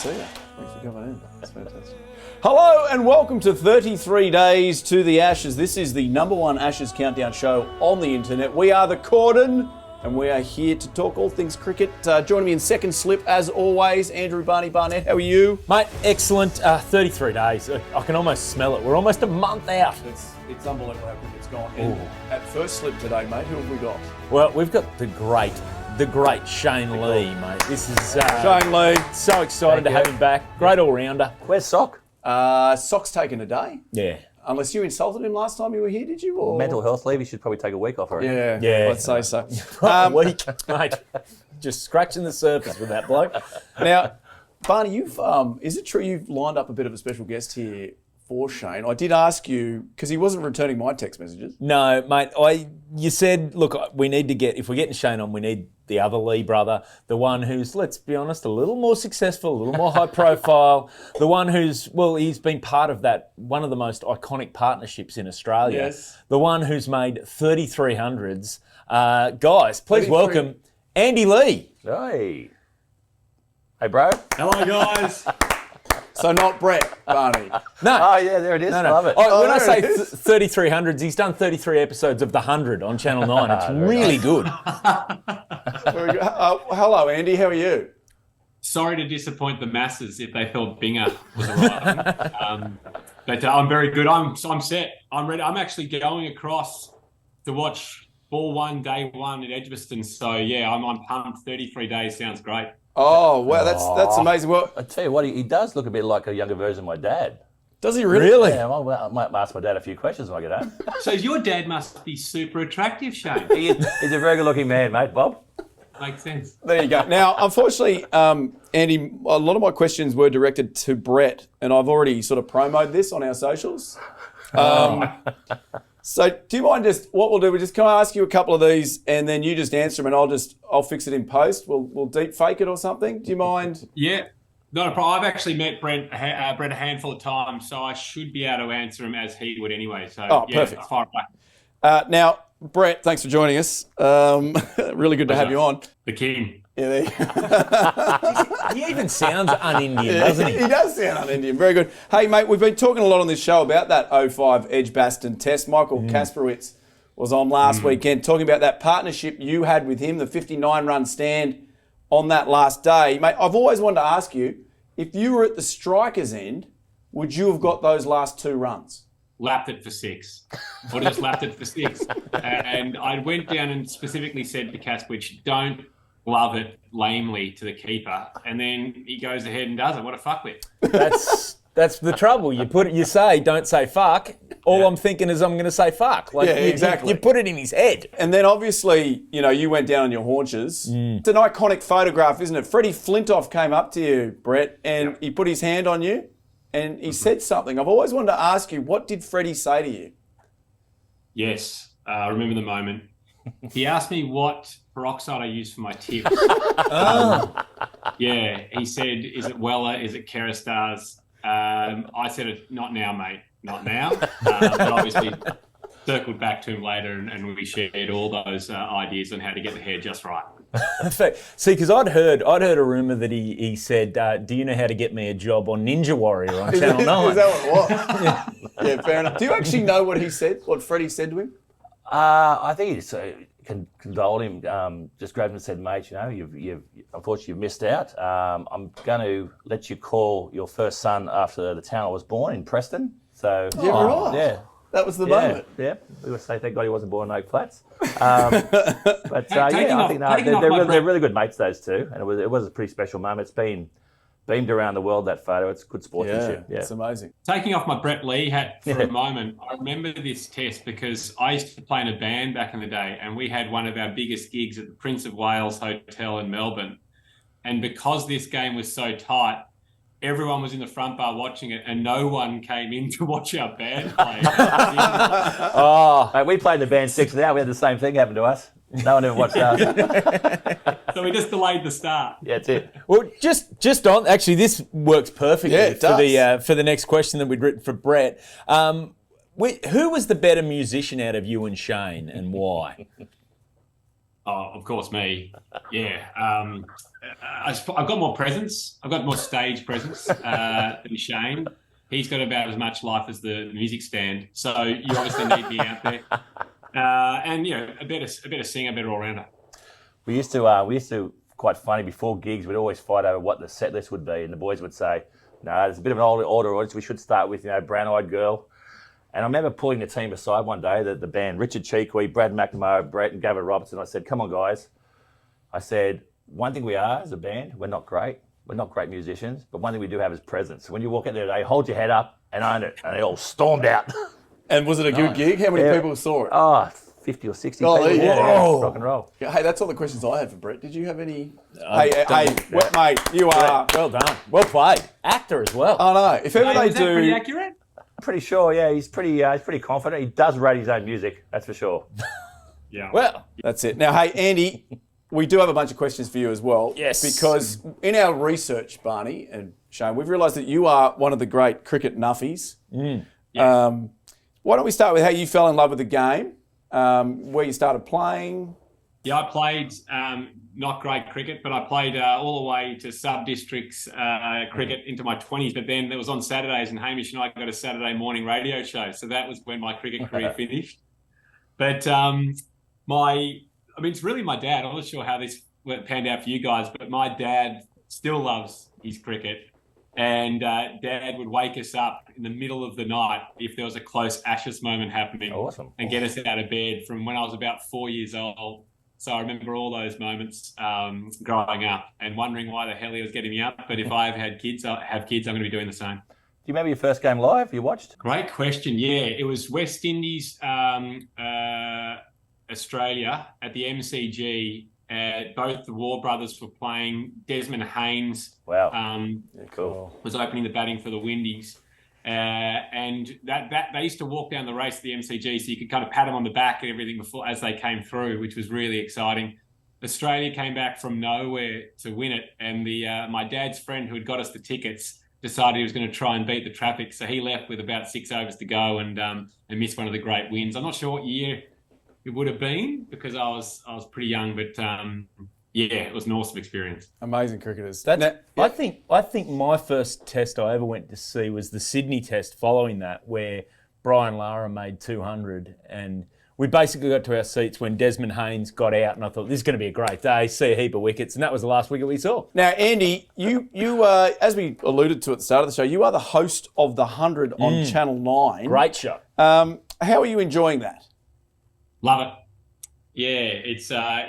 see you. Thanks for coming in. That's fantastic. Hello and welcome to 33 Days to the Ashes. This is the #1 Ashes countdown show on the internet. We are the Cordon and we are here to talk all things cricket. Joining me in second slip, as always, Andrew Barney Barnett. How are you? Mate, excellent. 33 days. I can almost smell it. We're almost a month out. It's unbelievable how quick it's gone. And at first slip today, mate, who have we got? Well, we've got the great Shane Lee, mate. This is Shane Lee. So excited to have him back. Great all-rounder. Where's Sock? Sock's taken a day. Yeah. Unless you insulted him last time you were here, did you? Or? Mental health leave. He should probably take a week off already. Yeah, I'd say so. Week, mate. Just scratching the surface with that bloke. Now, Barney, is it true you've lined up a bit of a special guest here for Shane? I did ask you, because he wasn't returning my text messages. No, mate. You said, look, we need to get, if we're getting Shane on, we need the other Lee brother, the one who's, let's be honest, a little more successful, a little more high profile, the one who's, well, he's been part of that, one of the most iconic partnerships in Australia, Yes. The one who's made 3300s. Guys, please welcome Andy Lee. Hey. Hey, bro. Hello, guys. So not Brett, Barney. No. Oh, yeah, there it is. No. Love it. When I there say it is. 3300s, he's done 33 episodes of The 100 on Channel 9. It's really good. Very good. Hello, Andy. How are you? Sorry to disappoint the masses if they thought Binga was right. But I'm very good. I'm set. I'm ready. I'm actually going across to watch Ball 1, Day 1 at Edgbaston. So, yeah, I'm pumped. 33 days sounds great. Oh, wow, that's amazing. Well, I tell you what, he does look a bit like a younger version of my dad. does he really? Yeah, I might ask my dad a few questions when I get home. So your dad must be super attractive, Shane. He's a very good-looking man, mate, Bob. Makes sense. There you go. Now, unfortunately, Andy, a lot of my questions were directed to Brett, and I've already sort of promoted this on our socials. So do you mind what we'll do, can I ask you a couple of these and then you just answer them and I'll fix it in post. We'll deep fake it or something. Do you mind? Yeah, not a problem. I've actually met Brent a handful of times, so I should be able to answer him as he would anyway. So, yeah, perfect. fire away. Now, Brett, thanks for joining us. Really good to have you on. The king. Yeah, there you go. He even sounds un-Indian, doesn't he? He does sound un-Indian. Very good. Hey, mate, we've been talking a lot on this show about that 05 Edgbaston test. Michael Kasperowitz was on last weekend talking about that partnership you had with him, the 59-run stand on that last day. Mate, I've always wanted to ask you, if you were at the striker's end, would you have got those last 2 runs? Lapped it for 6. Or just lapped it for 6. And I went down and specifically said to Kasperowitz, don't glove it lamely to the keeper, and then he goes ahead and does it. What a fuckwit. That's the trouble. You say, don't say fuck. All I'm thinking is I'm going to say fuck. Exactly. You put it in his head. And then obviously, you went down on your haunches. It's an iconic photograph, isn't it? Freddie Flintoff came up to you, Brett, and he put his hand on you and he said something. I've always wanted to ask you, what did Freddie say to you? Yes, I remember the moment. He asked me what peroxide I use for my tips. Yeah, he said, is it Weller, is it Kerastars? I said, not now, mate, not now. But obviously circled back to him later and we shared all those ideas on how to get the hair just right. See, because I'd heard a rumour that he said, do you know how to get me a job on Ninja Warrior on Channel 9? Is that what it was? Yeah, fair enough. Do you actually know what he said, what Freddie said to him? I think he just condoled him, just grabbed him and said, mate, you've unfortunately you've missed out. I'm going to let you call your first son after the town I was born in Preston. So right. Yeah. That was the moment. Yeah, we would say thank God he wasn't born in Oak Flats. I think they're really good mates, those two, and it was a pretty special moment. It's been beamed around the world, that photo. It's good sportsmanship. Yeah, it's amazing. Taking off my Brett Lee hat for a moment, I remember this test because I used to play in a band back in the day, and we had one of our biggest gigs at the Prince of Wales Hotel in Melbourne. And because this game was so tight, everyone was in the front bar watching it, and no one came in to watch our band play. Mate, we played in the band 6 now. We had the same thing happen to us. No one ever watched us. So we just delayed the start. Yeah, that's it. Well, just on, actually, this works perfectly for the next question that we'd written for Brett. Who was the better musician out of you and Shane, and why? Oh, of course, me. Yeah. I've got more presence. I've got more stage presence than Shane. He's got about as much life as the music stand. So you obviously need me out there. And a better singer, a better all-rounder. We used to quite funny before gigs. We'd always fight over what the set list would be, and the boys would say, "No, there's a bit of an older audience. We should start with Brown Eyed Girl." And I remember pulling the team aside one day, the band, Richard Cheekwee, Brad McNamara, Brett and Gavin Robertson. I said, "Come on, guys." I said, "One thing we are as a band, we're not great. We're not great musicians, but one thing we do have is presence. When you walk out there today, hold your head up and own it." And they all stormed out. And was it a good gig? How many people saw it? Oh, 50 or 60 people. Yeah. Rock and roll. Yeah, hey, that's all the questions I had for Brett. Did you have any? Mate, you are... Well done. Well played. Actor as well. I know. If ever they was do... that pretty accurate? Pretty sure, yeah. He's pretty confident. He does rate his own music, that's for sure. Yeah. Well, that's it. Now, hey, Andy, we do have a bunch of questions for you as well. Yes. Because in our research, Barney and Shane, we've realised that you are one of the great cricket nuffies. Yes. Why don't we start with how you fell in love with the game, where you started playing? Yeah, I played not great cricket, but I played all the way to sub-districts cricket into my 20s. But then it was on Saturdays, and Hamish and I got a Saturday morning radio show. So that was when my cricket career finished. But it's really my dad. I'm not sure how this panned out for you guys, but my dad still loves his cricket. And Dad would wake us up in the middle of the night if there was a close Ashes moment happening. Awesome. And get us out of bed from when I was about 4 years old. So I remember all those moments growing up and wondering why the hell he was getting me up. But if I have had kids, I'm going to be doing the same. Do you remember your first game live you watched? Great question. Yeah, it was West Indies, Australia at the MCG. Both the War brothers were playing. Desmond Haynes Cool. was opening the batting for the Windies. And that they used to walk down the race to the MCG, so you could kind of pat them on the back and everything before as they came through, which was really exciting. Australia came back from nowhere to win it, and my dad's friend who had got us the tickets decided he was going to try and beat the traffic, so he left with about 6 overs to go and missed one of the great wins. I'm not sure what year it would have been because I was pretty young, but it was an awesome experience. Amazing cricketers. I think my first test I ever went to see was the Sydney test following that, where Brian Lara made 200, and we basically got to our seats when Desmond Haynes got out, and I thought, this is going to be a great day, see a heap of wickets, and that was the last wicket we saw. Now, Andy, you as we alluded to at the start of the show, you are the host of The 100 on Channel 9. Great show. How are you enjoying that? Love it. Yeah, it's a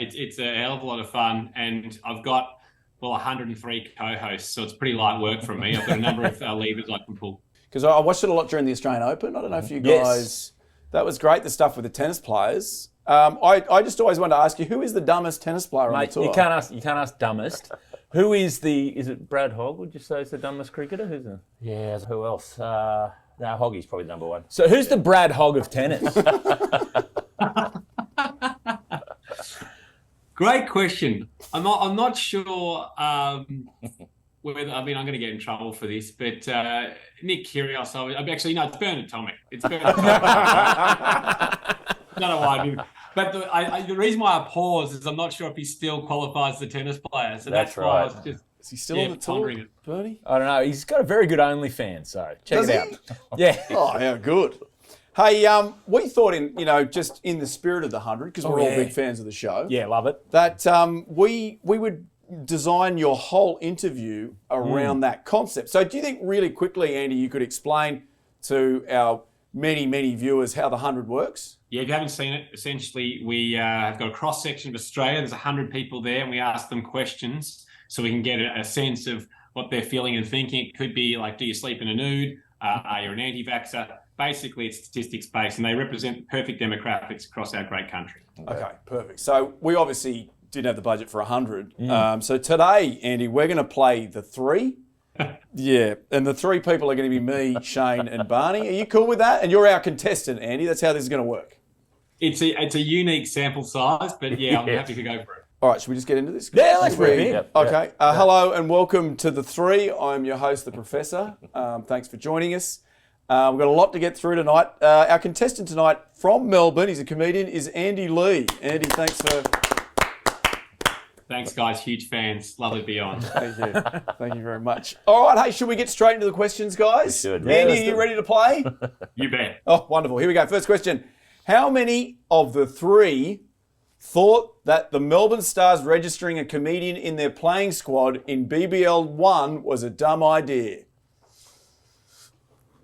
hell of a lot of fun, and I've got 103 co-hosts, so it's pretty light work from me. I've got a number of levers I can pull. Because I watched it a lot during the Australian Open. I don't know if you guys, that was great. The stuff with the tennis players. I just always wanted to ask you, who is the dumbest tennis player on the tour? You can't ask dumbest. Who is it Brad Hogg? Would you say is the dumbest cricketer? Yeah. Who else? Hoggy's probably number one. So who's the Brad Hogg of tennis? Great question. I'm not sure whether I'm going to get in trouble for this, but Nick Kyrgios. It's Bernard Tomic. It's Bernard Tomic. I don't know why I do. But the reason why I pause is I'm not sure if he still qualifies as a tennis player. So that's why I was just. Is he still on the tour, Bernie? I don't know. He's got a very good OnlyFans, so check it out. Yeah. Oh, yeah, good. Hey, we thought just in the spirit of the 100, because we're all big fans of the show. Yeah, love it. That we would design your whole interview around that concept. So do you think really quickly, Andy, you could explain to our many, many viewers how the 100 works? Yeah, if you haven't seen it, essentially we have got a cross-section of Australia. There's 100 people there, and we ask them questions so we can get a sense of what they're feeling and thinking. It could be like, do you sleep in a nude? Are you an anti-vaxxer? Basically, it's statistics-based, and they represent the perfect demographics across our great country. Okay, perfect. So we obviously didn't have the budget for 100. So today, Andy, we're going to play the 3. Yeah, and the 3 people are going to be me, Shane, and Barney. Are you cool with that? And you're our contestant, Andy. That's how this is going to work. It's a unique sample size, but yeah, I'm happy to go for it. All right, should we just get into this? Yeah, let's move in. Okay. Hello and welcome to the 3. I'm your host, the Professor. Thanks for joining us. We've got a lot to get through tonight. Our contestant tonight from Melbourne, he's a comedian, is Andy Lee. Andy, thanks for Thanks, guys. Huge fans. Lovely to be on. Thank you. Thank you very much. All right, hey, should we get straight into the questions, guys? We should. Andy, Yeah, are you ready to play? You bet. Oh, wonderful. Here we go. First question. How many of the three thought that the Melbourne Stars registering a comedian in their playing squad in BBL 1 was a dumb idea?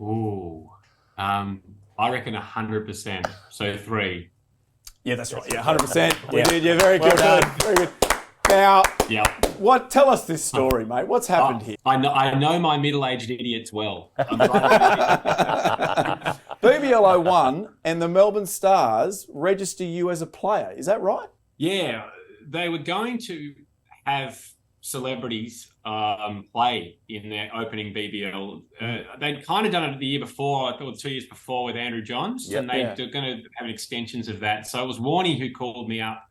Ooh. I reckon 100%. So 3. Yeah, that's right. Yeah, 100%. Yeah. You did. Yeah, very good. Well done. Very good. Now, Yeah. tell us this story, mate. What's happened here? I know my middle-aged idiots well. BBL 01 and the Melbourne Stars register you as a player. Is that right? Yeah, they were going to have celebrities play in their opening BBL. They'd kind of done it the year before, or 2 years before, with Andrew Johns, and they were going to have extensions of that. So it was Warnie who called me up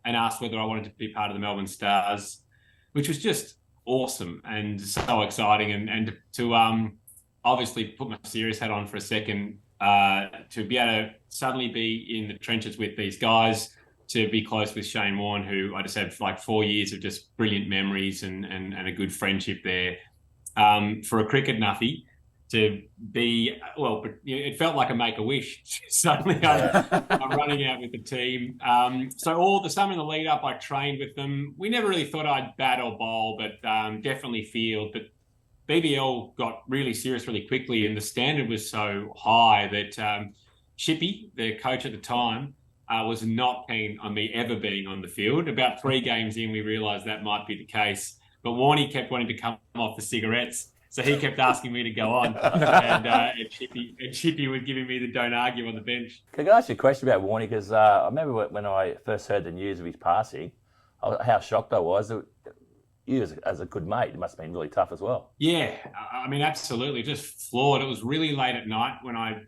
and asked whether I wanted to be part of the Melbourne Stars, which was just awesome and so exciting. And to obviously put my serious hat on for a second, to be able to suddenly be in the trenches with these guys, to be close with Shane Warne, who I just had like 4 years of just brilliant memories and a good friendship there. For a cricket nuffy to be, well, it felt like a make-a-wish. Suddenly I'm running out with the team. So all the summer in the lead up, I trained with them. We never really thought I'd bat or bowl, but definitely field. But BBL got really serious really quickly, and the standard was so high that Chippy, the coach at the time, was not keen on me ever being on the field. About 3 games in, we realised that might be the case. But Warnie kept wanting to come off the cigarettes, so he kept asking me to go on. And Chippy was giving me the don't argue on the bench. Can I ask you a question about Warnie? Because I remember when I first heard the news of his passing, how shocked I was. You, as a good mate, it must have been really tough as well. Yeah, I mean, absolutely. Just floored. It was really late at night when I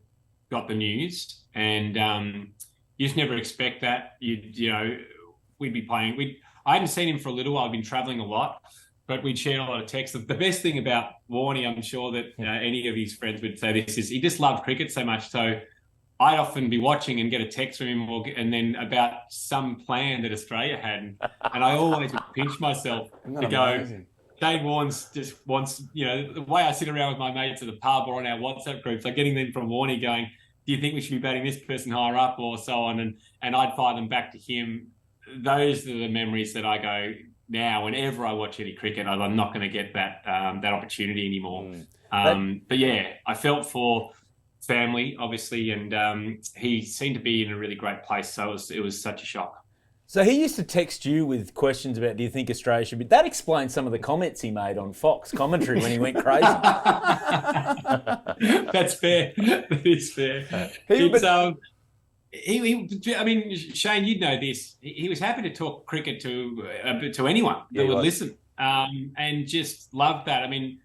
got the news, and you just never expect that. You know, we'd be playing. I hadn't seen him for a little while. I've been travelling a lot, but we'd shared a lot of texts. The best thing about Warnie, I'm sure that any of his friends would say this, is he just loved cricket so much. So I'd often be watching and get a text from him, and then about some plan that Australia had, and I always would pinch myself to go, amazing? Shane Warne just wants, the way I sit around with my mates at the pub or on our WhatsApp groups, like getting them from Warnie going, do you think we should be batting this person higher up or so on? And I'd fire them back to him. Those are the memories that I go, now, whenever I watch any cricket, I'm not going to get that opportunity anymore. But yeah, I felt for family, obviously, and he seemed to be in a really great place, so it was such a shock. So he used to text you with questions about, do you think Australia should be... That explains some of the comments he made on Fox commentary when he went crazy. That's fair. That is fair. I mean, Shane, you'd know this. He was happy to talk cricket to anyone that would listen, and just loved that. I mean,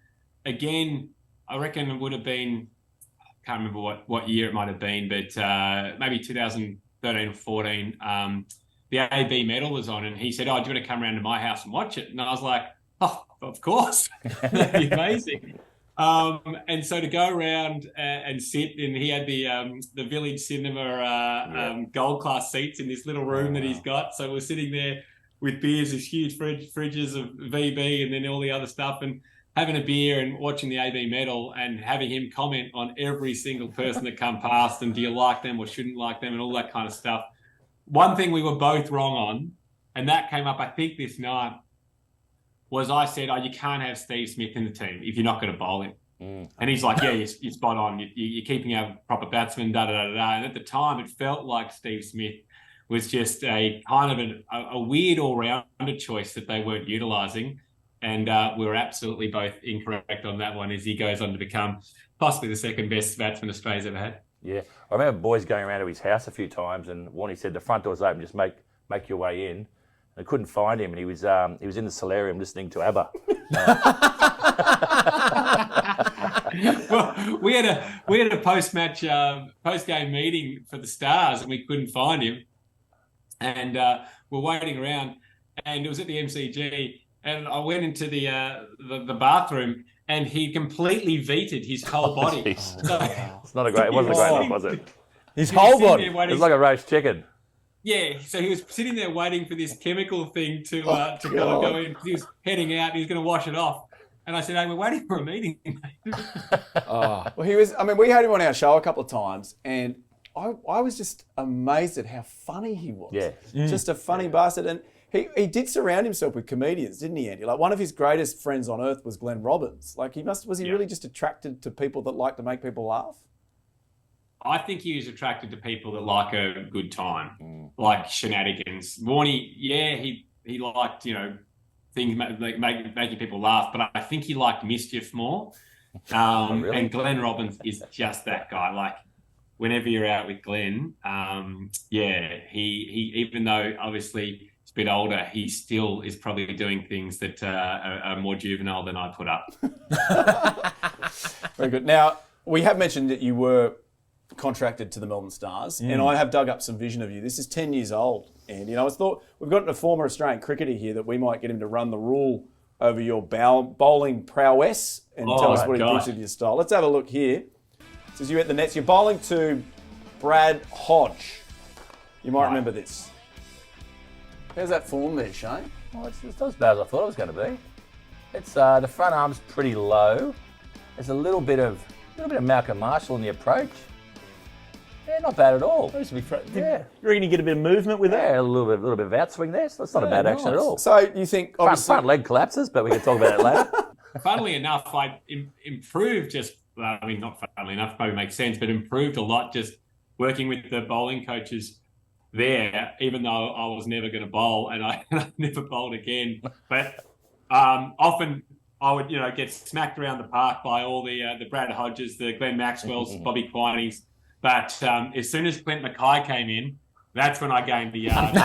again, I reckon it would have been, I can't remember what year it might have been, but maybe 2013 or 14, the AB medal was on, and he said, do you want to come around to my house and watch it? And I was like, oh, of course. That'd be amazing. And so to go around and sit, and he had the Village Cinema gold class seats in this little room that he's got. So we're sitting there with beers, these huge fridges of VB and then all the other stuff, and having a beer and watching the AB medal and having him comment on every single person that come past and do you like them or shouldn't like them and all that kind of stuff. One thing we were both wrong on, and that came up, I think, this night, was I said, you can't have Steve Smith in the team if you're not going to bowl him. And he's like, yeah, you're spot on. You're keeping our proper batsman, da-da-da-da. And at the time, it felt like Steve Smith was just a kind of a weird all-rounder choice that they weren't utilising. And we were absolutely both incorrect on that one as he goes on to become possibly the second best batsman Australia's ever had. Yeah. I remember boys going around to his house a few times, and Warnie said, the front door's open, just make your way in. I couldn't find him, and he was in the solarium listening to ABBA. Well, we had a post-game meeting for the Stars, and we couldn't find him. And we're waiting around, and it was at the MCG, and I went into the bathroom, and he completely vetoed his whole body. So, it wasn't a great look, was it? His whole body. It was like a roast chicken. Yeah, so he was sitting there waiting for this chemical thing to go in. He was heading out and he was going to wash it off. And I said, hey, we're waiting for a meeting. Well, he was. I mean, we had him on our show a couple of times, and I was just amazed at how funny he was. Yeah. Just a funny bastard. And he did surround himself with comedians, didn't he, Andy? Like, one of his greatest friends on earth was Glenn Robbins. Like, was he really just attracted to people that like to make people laugh? I think he was attracted to people that like a good time, like shenanigans. Warnie, yeah, he liked, things like making people laugh, but I think he liked mischief more. Really? And Glenn Robbins is just that guy. Like, whenever you're out with Glenn, he even though obviously he's a bit older, he still is probably doing things that are more juvenile than I put up. Very good. Now, we have mentioned that you were contracted to the Melbourne Stars, and I have dug up some vision of you. This is 10 years old, and I thought we've got a former Australian cricketer here that we might get him to run the rule over your bowling prowess and tell us what he thinks of your style. Let's have a look here. It says you're at the nets. You're bowling to Brad Hodge. You might remember this. How's that form there, Shane? Well, it's not as bad as I thought it was going to be. It's the front arm's pretty low. There's a little bit of Malcolm Marshall in the approach. Yeah, not bad at all. You reckon you get a bit of movement with that? Yeah, a little bit of outswing there. So that's not a bad action at all. So you think obviously Front leg collapses, but we can talk about it later. Funnily enough, I improved not funnily enough, probably makes sense, but improved a lot just working with the bowling coaches there, even though I was never going to bowl and I never bowled again. But often I would, get smacked around the park by all the Brad Hodges, the Glenn Maxwells, Bobby Quineys. But as soon as Clint Mackay came in, that's when I gained the yard.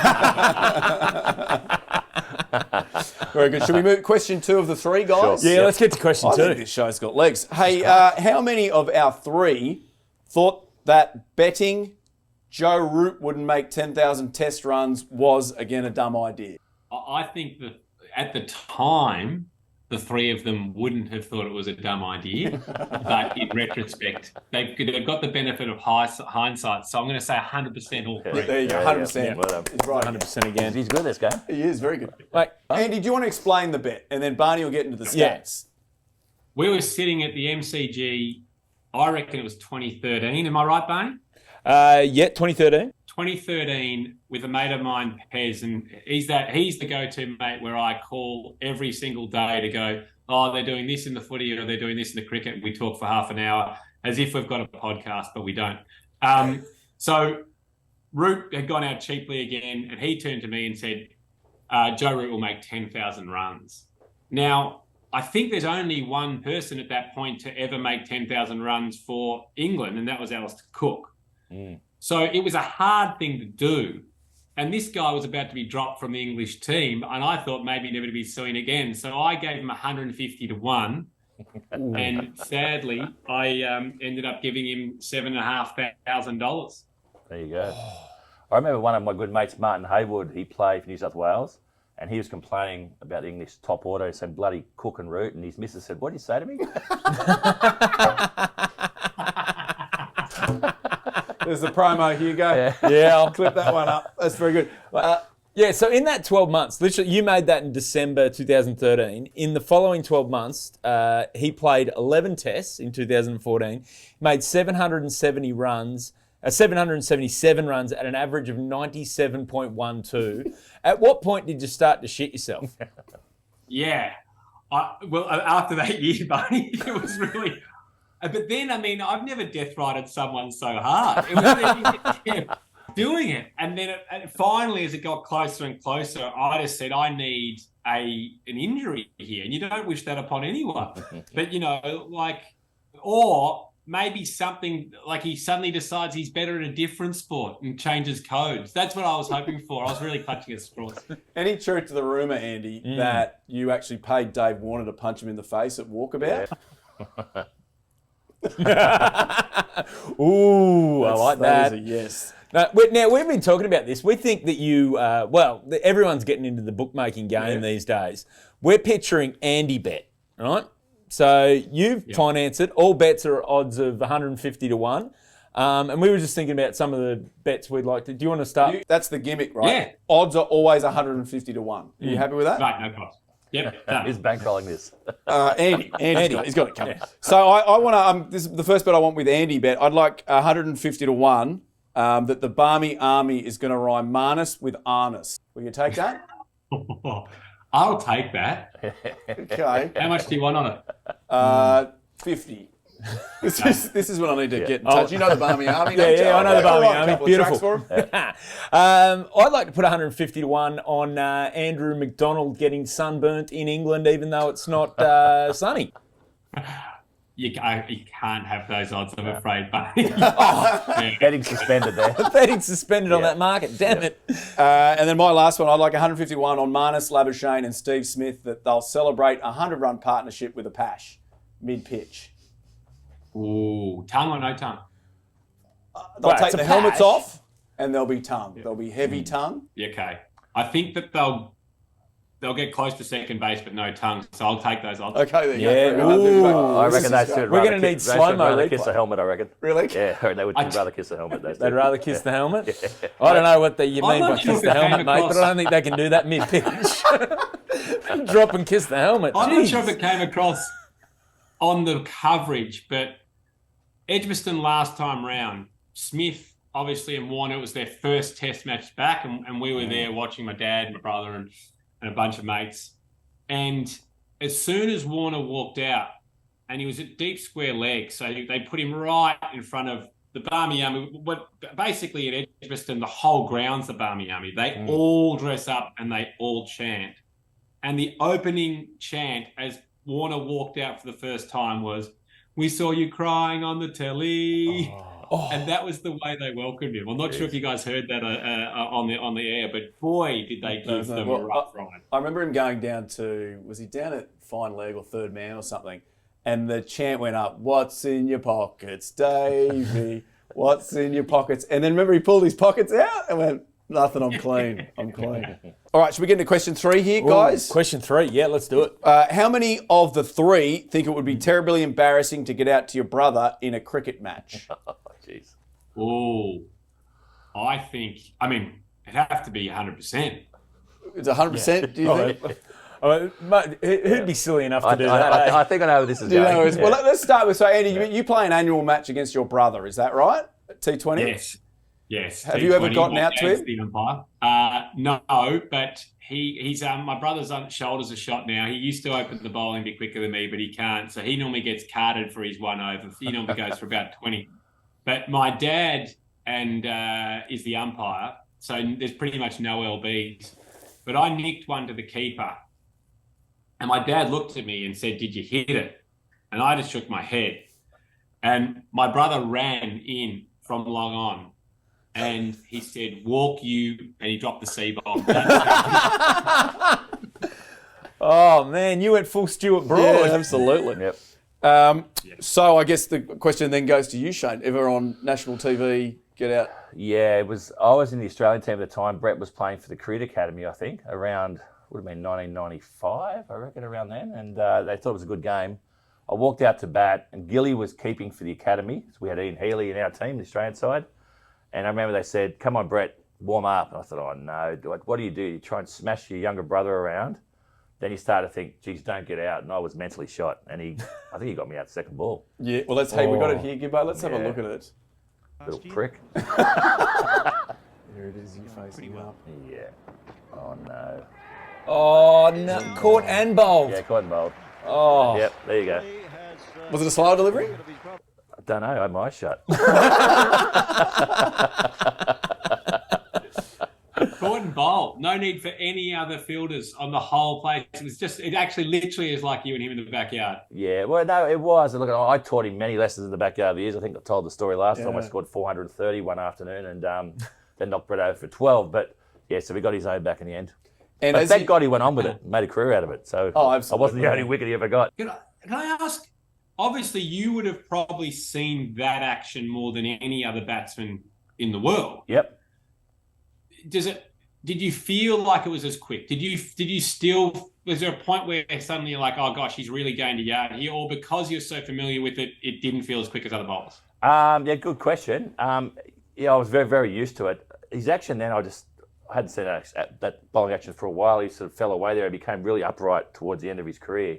Very good. Should we move question 2 of the 3, guys? Sure. Yeah, let's get to question 2. I think this show's got legs. Hey, how many of our 3 thought that betting Joe Root wouldn't make 10,000 test runs was, again, a dumb idea? I think that at the time, the 3 of them wouldn't have thought it was a dumb idea. But in retrospect, they've got the benefit of hindsight. So I'm going to say 100% all 3. There you go, 100%. Yeah. Well, He's right. 100% again. He's good at this game. He is, very good. Like, Andy, do you want to explain the bet? And then Barney will get into the stats. Yeah. We were sitting at the MCG, I reckon it was 2013. Am I right, Barney? 2013. 2013 with a mate of mine, Pez, and he's the go-to mate where I call every single day to go, oh, they're doing this in the footy or they're doing this in the cricket. We talk for half an hour as if we've got a podcast, but we don't. So Root had gone out cheaply again, and he turned to me and said, Joe Root will make 10,000 runs. Now, I think there's only one person at that point to ever make 10,000 runs for England, and that was Alistair Cook. So it was a hard thing to do. And this guy was about to be dropped from the English team, and I thought maybe never to be seen again. So I gave him 150 to 1. And sadly, I ended up giving him $7,500. There you go. I remember one of my good mates, Martin Haywood, he played for New South Wales, and he was complaining about the English top order, saying bloody Cook and Root, and his missus said, what did you say to me? There's the promo, Hugo. Yeah, I'll clip that one up. That's very good. So in that 12 months, literally, you made that in December 2013. In the following 12 months, he played 11 tests in 2014, made 777 runs at an average of 97.12. At what point did you start to shit yourself? Yeah. After that year, Barney, it was really... But then, I've never death-righted someone so hard. It was kept doing it. And then finally, as it got closer and closer, I just said, I need an injury here. And you don't wish that upon anyone. But, or maybe something like he suddenly decides he's better at a different sport and changes codes. That's what I was hoping for. I was really clutching at straws. Any truth to the rumour, Andy, that you actually paid Dave Warner to punch him in the face at Walkabout? Yeah. Ooh, I like that. That is a yes. Now, we've been talking about this. We think that you, everyone's getting into the bookmaking game these days. We're picturing Andy Bet, right? So you've financed it. All bets are odds of 150 to 1. And we were just thinking about some of the bets we'd like to. Do you want to start? That's the gimmick, right? Yeah. Odds are always 150 to 1. Are you happy with that? Right, no cost. Yep, done. He's bankrolling this. Andy. He's got it coming. So I want to, this is the first bet I want with Andy bet. I'd like 150 to 1 that the Barmy Army is going to rhyme Marnus with Arnus. Will you take that? I'll take that. Okay. How much do you want on it? 50. This is what I need to get in touch. You know the Barmy Army? Yeah, I know the Barmy Army. Beautiful. For him. I'd like to put 150 to 1 on Andrew McDonald getting sunburnt in England, even though it's not sunny. You can't have those odds, I'm afraid, buddy. Getting suspended there. Betting suspended on that market. Damn it. And then my last one, I'd like 151 on Marnus Labuschagne and Steve Smith that they'll celebrate a 100-run partnership with a pash mid-pitch. Ooh, tongue or no tongue? They'll Well, take it's a the helmets pash. off and there'll be tongue. There'll be heavy tongue. Yeah, okay. I think that they'll get close to second base, but no tongue. So I'll take those odds. Okay, there you Yeah, go. ooh. I reckon they should. We're gonna need slow-mo kiss replay. the helmet. I reckon. Really? Yeah, they would rather kiss the helmet. Those They'd two. rather kiss the helmet? I don't know what you I'm mean by not sure kiss if the it came helmet, mate, across. but I don't think they can do that mid-pitch. Drop and kiss the helmet. I'm not Jeez. sure if it came across on the coverage, but Edgbaston last time round, Smith, obviously, and Warne, it was their first test match back, and we were there watching my dad, my brother, and a bunch of mates. And as soon as Warner walked out, and he was at deep square leg, so they put him right in front of the Barmy Army. But basically at Edgbaston, the whole ground's the Barmy Army. They all dress up and they all chant. And the opening chant as Warner walked out for the first time was, "We saw you crying on the telly." And that was the way they welcomed him. I'm not sure if you guys heard that on the air, but boy, did they give them a rough ride. I remember him going down to, was he down at fine leg or third man or something? And the chant went up, "What's in your pockets, Davey? What's in your pockets?" And then remember he pulled his pockets out and went, "Nothing, I'm clean. I'm clean." All right, should we get into question 3 here, guys? Question 3, yeah, let's do it. How many of the 3 think it would be terribly embarrassing to get out to your brother in a cricket match? Oh, jeez. Oh, it'd have to be 100%. It's 100%, do you think? Mate, who'd be silly enough to do that? I think I know where this is Do you going. know, well, let's start with, so Andy, you play an annual match against your brother, is that right? At T20? Yes. Have you ever gotten my out to dad's him? the umpire. No, but he's my brother's on shoulders a shot now. He used to open the bowling a bit quicker than me, but he can't. So he normally gets carded for his 1 over. He normally goes for about 20. But my dad is the umpire, so there's pretty much no LBs. But I nicked one to the keeper, and my dad looked at me and said, "Did you hit it?" And I just shook my head. And my brother ran in from long on. And he said, "Walk you," and he dropped the C-bomb. Oh, man, you went full Stuart Broad. Yeah, absolutely. Yep. So I guess the question then goes to you, Shane. Ever on national TV, get out? Yeah, I was in the Australian team at the time. Brett was playing for the Cricket Academy, I think, around, would have been 1995, I reckon, around then. And they thought it was a good game. I walked out to bat, and Gilly was keeping for the academy. So we had Ian Healy in our team, the Australian side. And I remember they said, "Come on, Brett, warm up." And I thought, "Oh, no. What do? You try and smash your younger brother around?" Then you start to think, "Geez, don't get out." And I was mentally shot. And I think he got me out the second ball. Yeah, well, we got it here, Gibbo. Let's have a look at it. Little prick. There it is, you facing up. Yeah. Oh, no. Oh, no, caught and bowled. Yeah, caught and bowled. Oh. Yep, there you go. Was it a slow delivery? I don't know. I had my eyes shut. Gordon Bowl, no need for any other fielders on the whole place. It actually literally is like you and him in the backyard. Yeah, well, no, it was. Look, I taught him many lessons in the backyard of the years. I think I told the story last time. I scored 430 one afternoon and then knocked Brett over for 12. But, yeah, so we got his own back in the end. And but thank God he went on with it, made a career out of it. So I wasn't the only wicket he ever got. Can I ask, obviously you would have probably seen that action more than any other batsman in the world. Yep. Did you feel like it was as quick? Did you still, was there a point where suddenly you're like, "Oh gosh, he's really going to yard here," or because you're so familiar with it, it didn't feel as quick as other bowlers? Yeah, good question. Yeah, I was very, very used to it. His action then, I hadn't seen that bowling action for a while. He sort of fell away there. He became really upright towards the end of his career.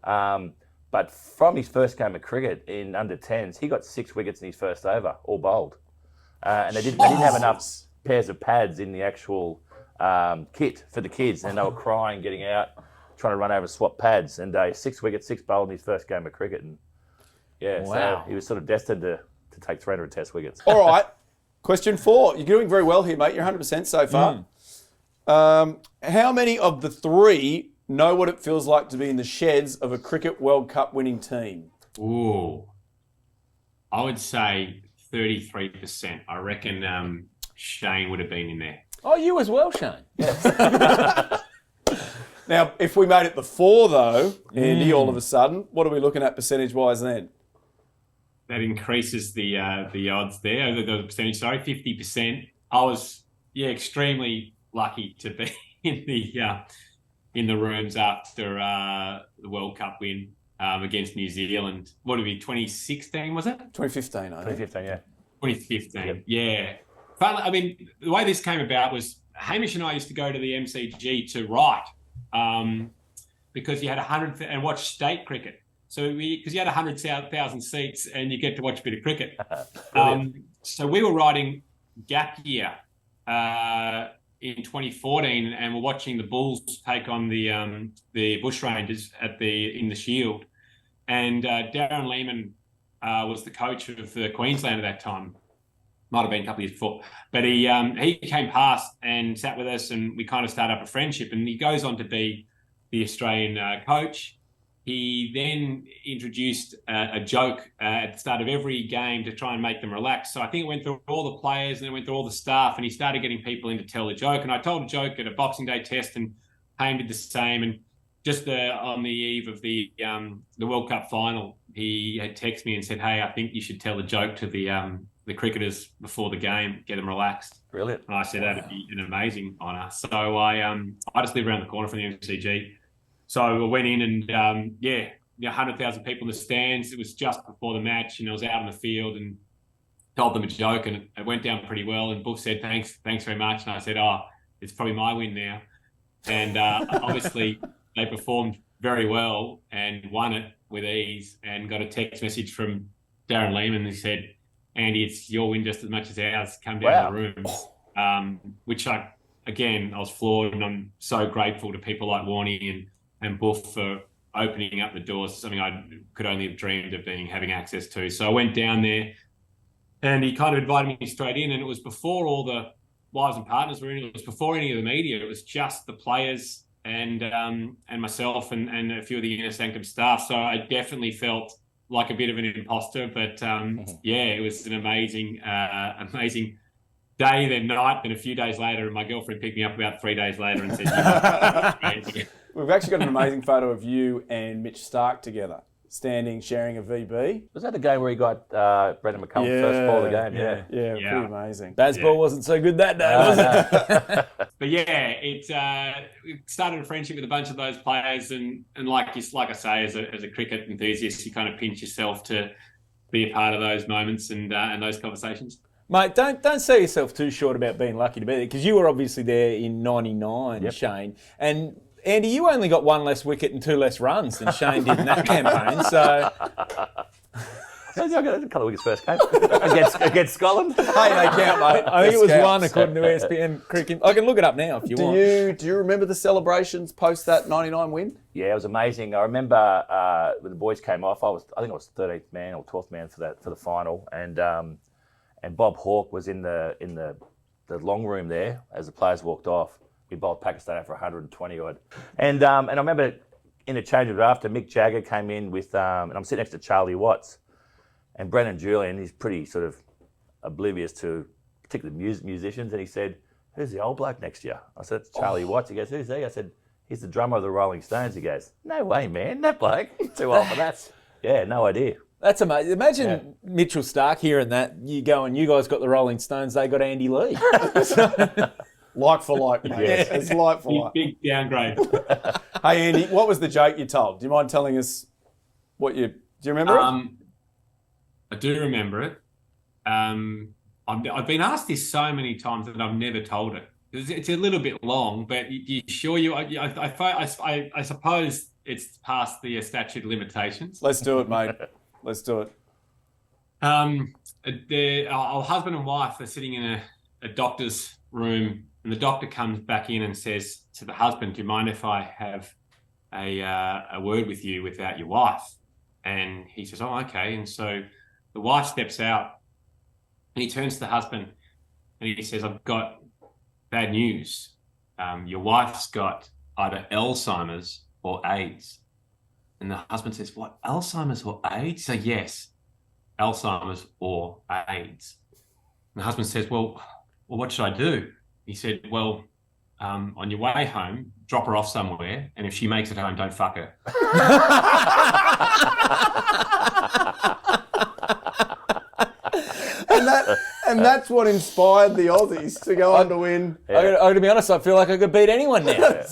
But from his first game of cricket in under 10s, he got 6 wickets in his first over, all bowled. And they didn't have enough pairs of pads in the actual kit for the kids, and they were crying, getting out, trying to run over, swap pads. And 6 wickets, 6 bowled in his first game of cricket. And yeah, so he was sort of destined to take 300 Test wickets. All right. Question 4. You're doing very well here, mate. You're 100% so far. How many of the 3 know what it feels like to be in the sheds of a Cricket World Cup winning team? Ooh. I would say 33%. I reckon Shane would have been in there. Oh, you as well, Shane. Now, if we made it the 4, though, Andy, all of a sudden, what are we looking at percentage-wise then? That increases the odds there, the percentage, 50%. I was, extremely lucky to be in the rooms after the World Cup win against New Zealand. What would it be, 2016, was it? 2015, I think. 2015, yeah. 2015, yeah. But, I mean, the way this came about was Hamish and I used to go to the MCG to write because you had 100 and watch state cricket. So because you had 100,000 seats and you get to watch a bit of cricket. So we were writing gap year in 2014, and we're watching the Bulls take on the Bushrangers in the Shield. And Darren Lehman was the coach of the Queensland at that time. Might have been a couple of years before. But he came past and sat with us, and we kind of started up a friendship. And he goes on to be the Australian coach. He then introduced a joke at the start of every game to try and make them relax. So I think it went through all the players and then went through all the staff, and he started getting people in to tell the joke. And I told a joke at a Boxing Day test, and Hayne did the same. And just on the eve of the World Cup final, he had texted me and said, "Hey, I think you should tell the joke to the cricketers before the game, get them relaxed." Brilliant. And I said that'd be an amazing honour. So I just live around the corner from the MCG. So I went in and, 100,000 people in the stands. It was just before the match, and I was out in the field and told them a joke, and it went down pretty well. And Buff said, thanks very much. And I said, it's probably my win now. And obviously they performed very well and won it with ease, and got a text message from Darren Lehman. He said, "Andy, it's your win just as much as ours. Come down to the rooms." Which I was floored, and I'm so grateful to people like Warnie and Buff for opening up the doors, something I could only have dreamed of having access to. So I went down there, and he kind of invited me straight in, and it was before all the wives and partners were in. It was before any of the media. It was just the players and myself and a few of the inner sanctum staff. So I definitely felt like a bit of an imposter, but it was an amazing day, then night, then a few days later, and my girlfriend picked me up about 3 days later and said, We've actually got an amazing photo of you and Mitch Starc together, standing, sharing a VB. Was that the game where he got Brendan McCullum first ball of the game? Yeah, pretty amazing. Baseball wasn't so good that day, was it? But it started a friendship with a bunch of those players, and like I say, as a cricket enthusiast, you kind of pinch yourself to be a part of those moments and those conversations. Mate, don't sell yourself too short about being lucky to be there, because you were obviously there in '99, Shane. And Andy, you only got 1 less wicket and 2 less runs than Shane did in that campaign. So I got a couple of wickets first game against Scotland. Hey, they count, mate. I think it was 1 according to ESPN Cricket. I can look it up now if you want. Do you remember the celebrations post that '99 win? Yeah, it was amazing. I remember when the boys came off. I think I was 13th man or 12th man for the final, and Bob Hawke was in the long room there as the players walked off. We bowled Pakistan out for 120 odd, and I remember in the change of after, Mick Jagger came in with, and I'm sitting next to Charlie Watts, and Brendan Julian. He's pretty sort of oblivious to particular musicians, and he said, "Who's the old bloke next year?" I said, "It's Charlie Watts." He goes, "Who's he?" I said, "He's the drummer of the Rolling Stones." He goes, "No way, man, that bloke, too old for that." Yeah, no idea. That's amazing. Imagine Mitchell Starc hearing that. You guys got the Rolling Stones, they got Andy Lee. Like for like, mate. Yes. It's like for like. Big downgrade. Hey, Andy, what was the joke you told? Do you mind telling us do you remember it? I do remember it. I've been asked this so many times that I've never told it. It's a little bit long, but you sure you? I suppose it's past the statute of limitations. Let's do it, mate. Let's do it. Our husband and wife are sitting in a doctor's room, and the doctor comes back in and says to the husband, "Do you mind if I have a word with you without your wife?" And he says, "Oh, okay." And so the wife steps out, and he turns to the husband, and he says, "I've got bad news. Your wife's got either Alzheimer's or AIDS." And the husband says, "What, Alzheimer's or AIDS?" So yes, Alzheimer's or AIDS. And the husband says, well, what should I do? He said, well, on your way home, drop her off somewhere, and if she makes it home, don't fuck her. And that's what inspired the Aussies to go on to win. I'm going to be honest, I feel like I could beat anyone now.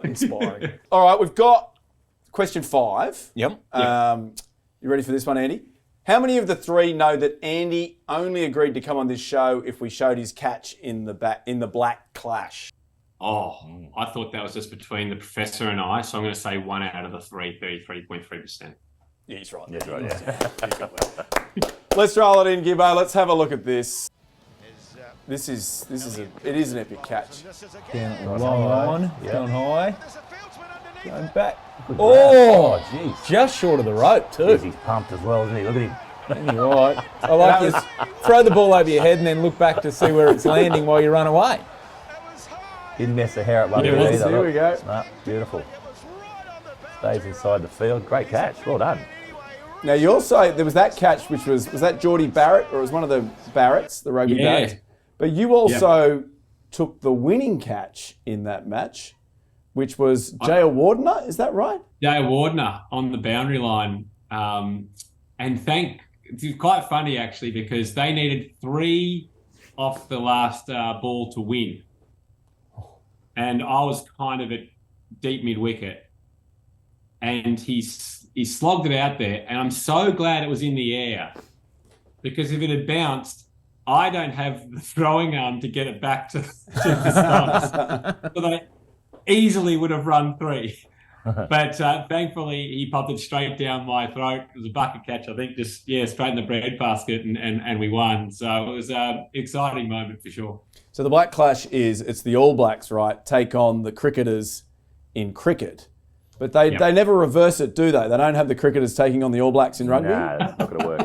Inspiring. All right, we've got question 5. Yep. You ready for this one, Andy? How many of the 3 know that Andy only agreed to come on this show if we showed his catch in the black clash? Oh, I thought that was just between the professor and I, so I'm going to say 1 out of the 3, 33.3%. Yeah, he's right. Yeah, right, yeah. Let's roll it in, Gibbo. Let's have a look at this. It is an epic catch. Long on, going high, going back. Oh, jeez. Just short of the rope too. He's pumped as well, isn't he? Look at him. You're right. I like this. Throw the ball over your head and then look back to see where it's landing while you run away. Didn't mess the hair up one bit Yeah, either. here we go. Smart, beautiful. Stays inside the field. Great catch. Well done. Now, you also, there was that catch, which was that Geordie Barrett, or it was one of the Barretts, the rugby Barretts? But you also took the winning catch in that match, which was J.L. Warner, is that right? J.L. Warner on the boundary line. It's quite funny, actually, because they needed 3 off the last ball to win. And I was kind of at deep mid-wicket. And he slogged it out there. And I'm so glad it was in the air. Because if it had bounced, I don't have the throwing arm to get it back to the stumps. So they easily would have run 3. But thankfully, he popped it straight down my throat. It was a bucket catch, I think, just, straight in the breadbasket, and we won. So it was an exciting moment for sure. So the Black Clash it's the All Blacks, right, take on the cricketers in cricket. But they never reverse it, do they? They don't have the cricketers taking on the All Blacks in rugby? Nah, that's not going to work.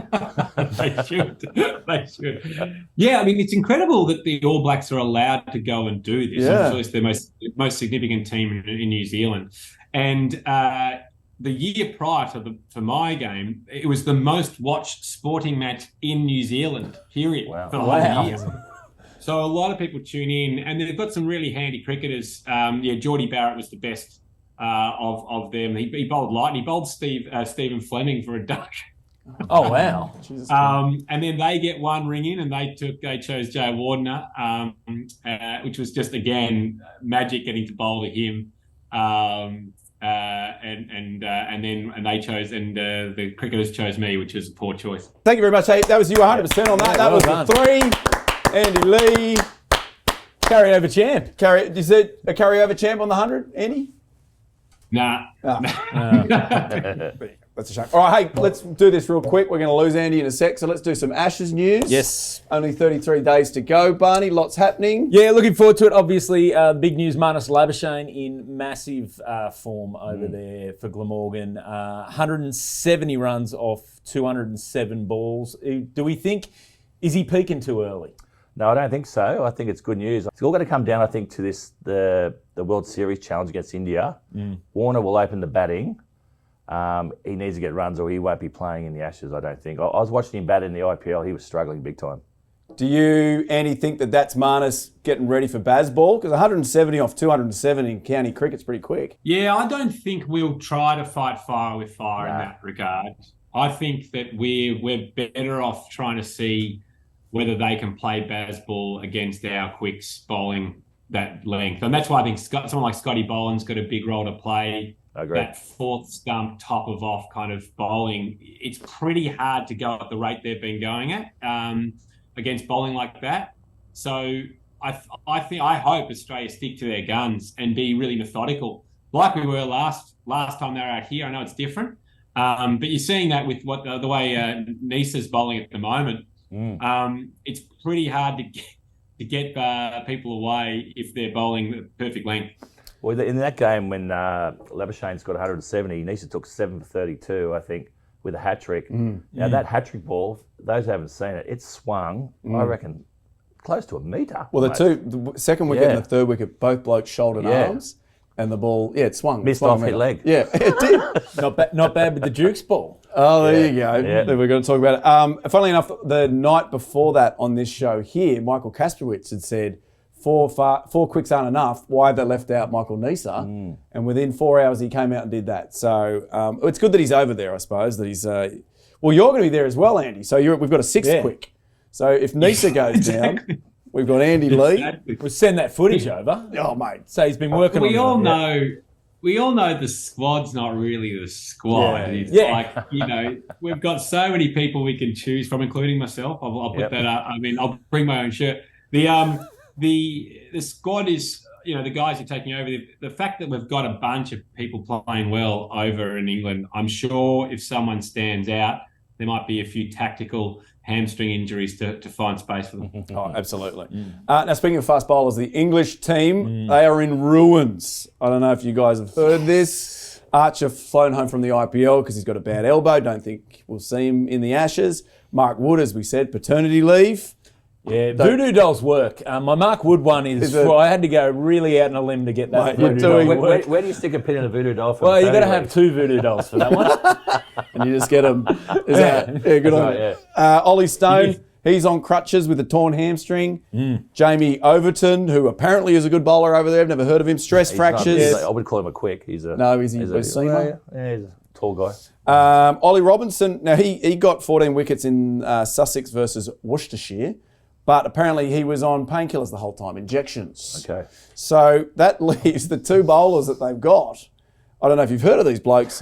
They should. They should. Yeah, I mean, it's incredible that the All Blacks are allowed to go and do this. Yeah. So it's the most significant team in New Zealand. And the year prior to my game, it was the most watched sporting match in New Zealand, period, for the whole year. So a lot of people tune in, and they've got some really handy cricketers. Geordie Barrett was the best of them. He bowled light, and he bowled Stephen Fleming for a duck. Oh wow! And then they get one ring in, and they chose Jay Warner, which was just again magic getting to bowl to him. And they chose, and the cricketers chose me, which is a poor choice. Thank you very much. Hey, that was you 100% on that. Yeah, that was well the 3. Andy Lee. Carryover champ. Is it a carryover champ on the 100, Andy? Nah. That's a shame. All right, hey, let's do this real quick. We're going to lose Andy in a sec, so let's do some Ashes news. Yes. Only 33 days to go, Barney. Lots happening. Yeah, looking forward to it. Obviously, big news, Marnus Labuschagne in massive form over there for Glamorgan. 170 runs off 207 balls. Do we think, is he peaking too early? No, I don't think so. I think it's good news. It's all going to come down, I think, to the World Series challenge against India. Warner will open the batting. He needs to get runs or he won't be playing in the Ashes, I don't think. I was watching him bat in the IPL. He was struggling big time. Do you, Andy, think that's Marnus getting ready for Bazball? Because 170 off 207 in county cricket's pretty quick. Yeah, I don't think we'll try to fight fire with fire in that regard. I think that we're better off trying to see whether they can play Bazball against our quicks bowling that length. And that's why I think someone like Scotty Boland's got a big role to play. I agree. That fourth stump, top of off kind of bowling, it's pretty hard to go at the rate they've been going at against bowling like that. So I hope Australia stick to their guns and be really methodical, like we were last time they were out here. I know it's different, but you're seeing that with the way Nisa's bowling at the moment. It's pretty hard to get people away if they're bowling the perfect length. Well, in that game when Labuschagne's got 170, Nisa took 7 for 32, I think, with a hat-trick. Now, that hat-trick ball, those who haven't seen it, it swung, I reckon, close to a metre. Well, the second wicket and the third wicket, both blokes shouldered arms, and the ball, it swung. Missed off hit leg. Yeah, it did. Not bad with the Duke's ball. Oh, there you go. Yeah. We're going to talk about it. Funnily enough, the night before that on this show here, Michael Kasprowicz had said, four quicks aren't enough. Why have they left out Michael Nisa? And within 4 hours, he came out and did that. So it's good that he's over there, I suppose. That he's well, you're going to be there as well, Andy. So we've got a sixth quick. So if Nisa goes down, we've got Andy Lee. We'll send that footage over. Oh, mate. So he's been working on it. We all know the squad's not really the squad. Yeah. It's like, we've got so many people we can choose from, including myself. I'll put that up. I mean, I'll bring my own shirt. The squad is, the guys who are taking over. The fact that we've got a bunch of people playing well over in England, I'm sure if someone stands out, there might be a few tactical hamstring injuries to find space for them. Oh, absolutely. Now, speaking of fast bowlers, the English team, they are in ruins. I don't know if you guys have heard this. Archer flown home from the IPL because he's got a bad elbow. Don't think we'll see him in the Ashes. Mark Wood, as we said, paternity leave. Yeah, voodoo dolls work. My Mark Wood one I had to go really out on a limb to get that voodoo doll to work. Where do you stick a pin in a voodoo doll for? Well, you've got to have 2 voodoo dolls for that one. And you just get them. Good on you. Ollie Stone, he's on crutches with a torn hamstring. Jamie Overton, who apparently is a good bowler over there. I've never heard of him. Stress fractures. I would call him a quick. He's a seamer? Yeah, he's a tall guy. Ollie Robinson, now he got 14 wickets in Sussex versus Worcestershire. But apparently he was on painkillers the whole time, injections. Okay. So that leaves the 2 bowlers that they've got. I don't know if you've heard of these blokes,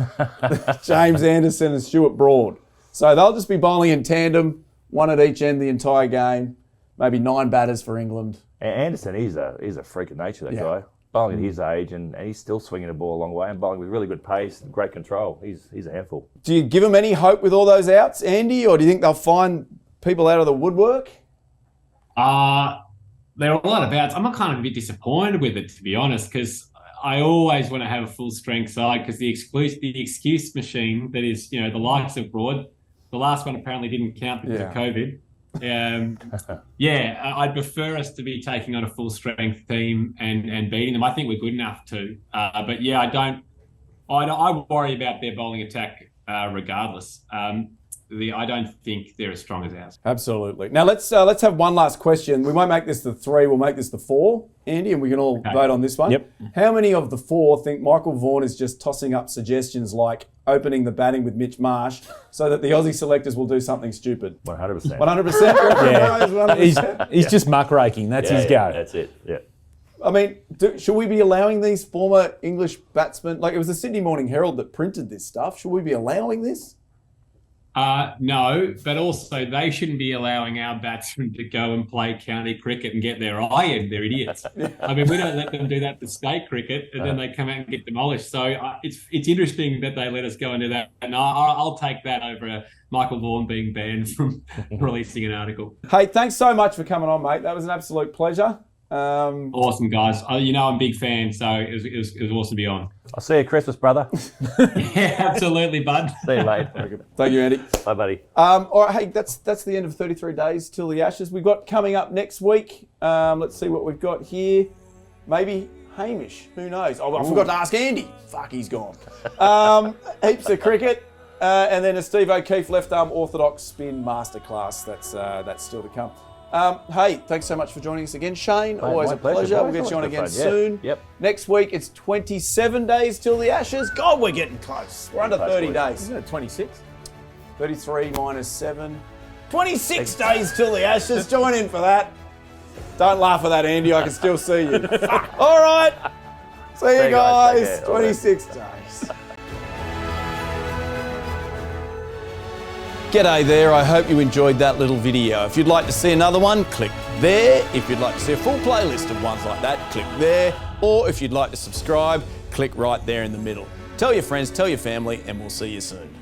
James Anderson and Stuart Broad. So they'll just be bowling in tandem, one at each end the entire game. Maybe 9 batters for England. Anderson, he's a freak of nature, that guy. Bowling at his age, and he's still swinging the ball a long way and bowling with really good pace and great control. He's a handful. Do you give them any hope with all those outs, Andy, or do you think they'll find people out of the woodwork? There are a lot of outs. I'm kind of a bit disappointed with it, to be honest, because I always want to have a full strength side because the excuse machine that is, the likes of Broad, the last one apparently didn't count because of COVID. I'd prefer us to be taking on a full strength team and beating them. I think we're good enough to. I worry about their bowling attack regardless. I don't think they're as strong as ours. Absolutely. Now let's have one last question. We won't make this the 3, we'll make this the 4, Andy, and we can all vote on this one. Yep. How many of the 4 think Michael Vaughan is just tossing up suggestions like opening the batting with Mitch Marsh so that the Aussie selectors will do something stupid? 100%. 100%? He's just muckraking. That's his go. That's it. Yeah. I mean, should we be allowing these former English batsmen? Like, it was the Sydney Morning Herald that printed this stuff. Should we be allowing this? No, but also they shouldn't be allowing our batsmen to go and play county cricket and get their eye in. They're idiots. I mean, we don't let them do that for state cricket, and then they come out and get demolished. So it's interesting that they let us go and do that. And I'll take that over Michael Vaughan being banned from releasing an article. Hey, thanks so much for coming on, mate. That was an absolute pleasure. Awesome, guys. I'm a big fan, so it was awesome to be on. I'll see you at Christmas, brother. Yeah, absolutely, bud. See you, mate. Thank you, Andy. Bye, buddy. All right, hey, that's the end of 33 days till the Ashes. We've got coming up next week. Let's see what we've got here. Maybe Hamish. Who knows? Oh, I forgot to ask Andy. Fuck, he's gone. Heaps of cricket. And then a Steve O'Keefe left arm orthodox spin masterclass. That's still to come. Hey, thanks so much for joining us again, Shane. Always a pleasure. We'll get you on again soon. Yep. Next week, it's 27 days till the Ashes. God, we're getting close. We're under 30 days. Isn't it 26? 33 minus 7. 26 days till the Ashes. Join in for that. Don't laugh at that, Andy. I can still see you. All right. See you guys. Take care. All right. 26 days. G'day there. I hope you enjoyed that little video. If you'd like to see another one, click there. If you'd like to see a full playlist of ones like that, click there. Or if you'd like to subscribe, click right there in the middle. Tell your friends, tell your family, and we'll see you soon.